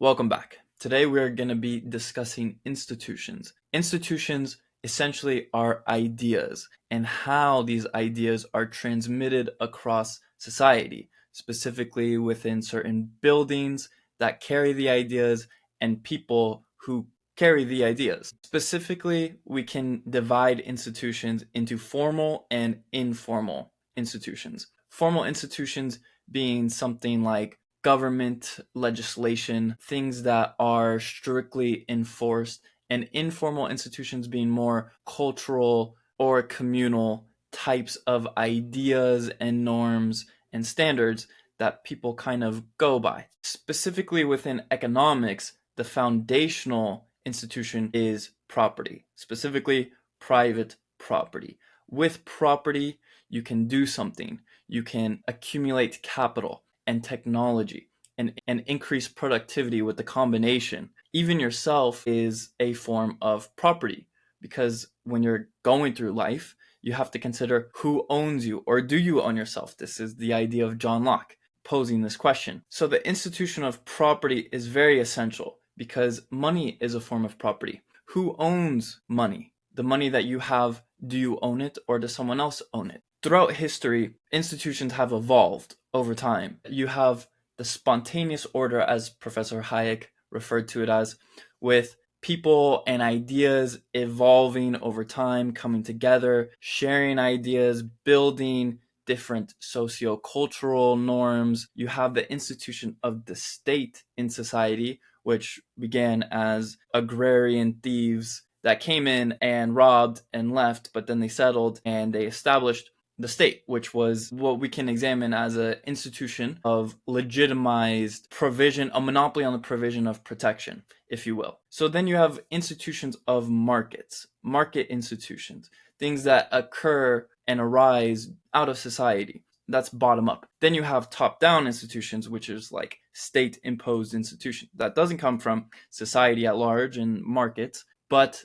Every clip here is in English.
Welcome back. Today we're going to be discussing institutions. Institutions essentially are ideas and how these ideas are transmitted across society, specifically within certain buildings that carry the ideas and people who carry the ideas. Specifically, we can divide institutions into formal and informal institutions. Formal institutions being something like government legislation, things that are strictly enforced, and informal institutions being more cultural or communal types of ideas and norms and standards that people kind of go by. Specifically within economics, the foundational institution is property, specifically private property. With property, you can do something. You can accumulate capital and technology and increase productivity with the combination. Even yourself is a form of property because when you're going through life, you have to consider who owns you, or do you own yourself? This is the idea of John Locke posing this question. So the institution of property is very essential because money is a form of property. Who owns money? The money that you have, do you own it or does someone else own it? Throughout history, institutions have evolved over time. You have the spontaneous order, as Professor Hayek referred to it as, with people and ideas evolving over time, coming together, sharing ideas, building different socio-cultural norms. You have the institution of the state in society, which began as agrarian thieves that came in and robbed and left, but then they settled and they established the state, which was what we can examine as an institution of legitimized provision, a monopoly on the provision of protection, if you will. So then you have institutions of markets, market institutions, things that occur and arise out of society. That's bottom up. Then you have top down institutions, which is like state imposed institutions. That doesn't come from society at large and markets, but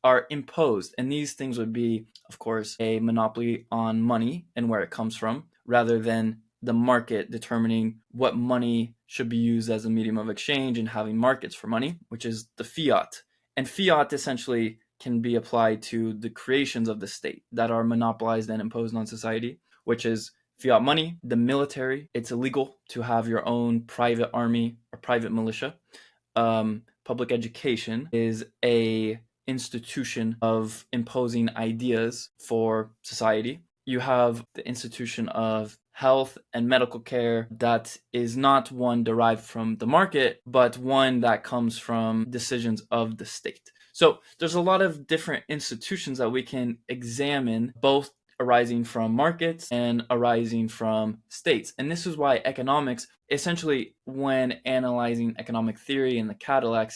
are imposed. And these things would be, of course, a monopoly on money and where it comes from, rather than the market determining what money should be used as a medium of exchange and having markets for money, which is the fiat. And fiat essentially can be applied to the creations of the state that are monopolized and imposed on society, which is fiat money, the military. It's illegal to have your own private army or private militia. Public education is a institution of imposing ideas for society. You have the institution of health and medical care that is not one derived from the market, but one that comes from decisions of the state. So there's a lot of different institutions that we can examine, both arising from markets and arising from states. And this is why economics, essentially when analyzing economic theory and the Cadillac,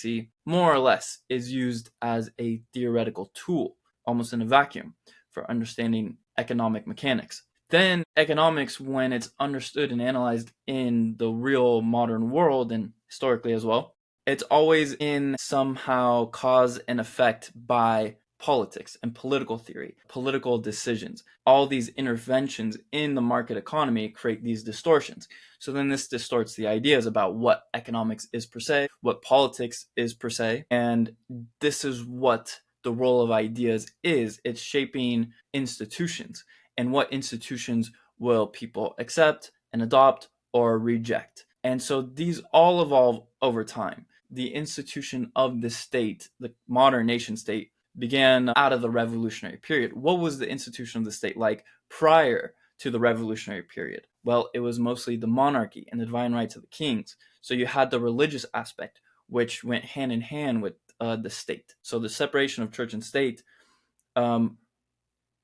more or less is used as a theoretical tool, almost in a vacuum, for understanding economic mechanics. Then economics, when it's understood and analyzed in the real modern world and historically as well, it's always in somehow cause and effect by politics and political theory, political decisions. All these interventions in the market economy create these distortions. So then this distorts the ideas about what economics is per se, what politics is per se, and this is what the role of ideas is. It's shaping institutions, and what institutions will people accept and adopt or reject. And so these all evolve over time. The institution of the state, the modern nation state, began out of the revolutionary period. What was the institution of the state like prior to the revolutionary period? Well, it was mostly the monarchy and the divine rights of the kings. So you had the religious aspect, which went hand in hand with the state. So the separation of church and state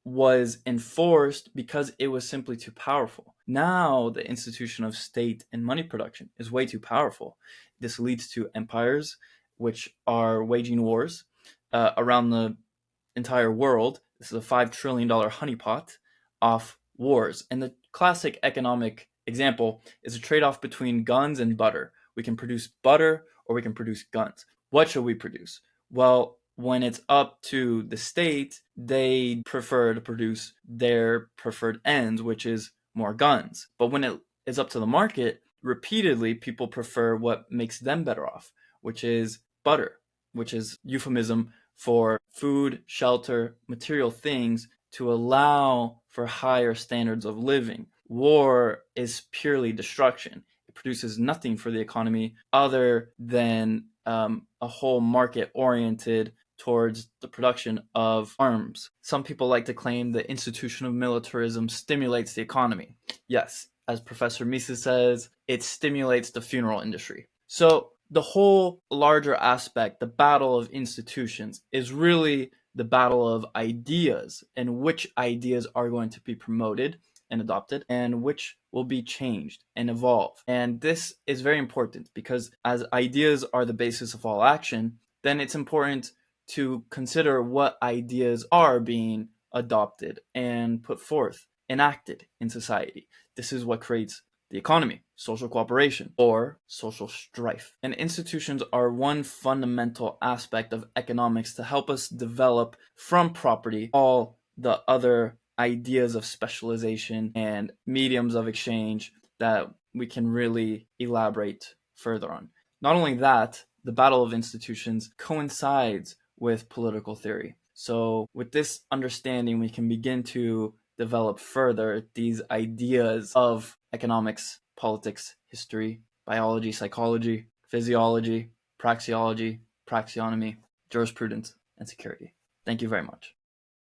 was enforced because it was simply too powerful. Now the institution of state and money production is way too powerful. This leads to empires, which are waging wars around the entire world. This is a $5 trillion honeypot off wars. And the classic economic example is a trade-off between guns and butter. We can produce butter or we can produce guns. What should we produce? Well, when it's up to the state, they prefer to produce their preferred ends, which is more guns. But when it is up to the market, repeatedly people prefer what makes them better off, which is butter, which is euphemism for food, shelter, material things to allow for higher standards of living. War is purely destruction. It produces nothing for the economy other than a whole market oriented towards the production of arms. Some people like to claim the institution of militarism stimulates the economy. Yes, as Professor Mises says, it stimulates the funeral industry. So the whole larger aspect, the battle of institutions, is really the battle of ideas and which ideas are going to be promoted and adopted and which will be changed and evolve. And this is very important because as ideas are the basis of all action, then it's important to consider what ideas are being adopted and put forth, enacted in society. This is what creates the economy, social cooperation, or social strife. And institutions are one fundamental aspect of economics to help us develop from property all the other ideas of specialization and mediums of exchange that we can really elaborate further on. Not only that, the battle of institutions coincides with political theory. So with this understanding, we can begin to develop further these ideas of economics, politics, history, biology, psychology, physiology, praxeology, praxeonomy, jurisprudence, and security. Thank you very much.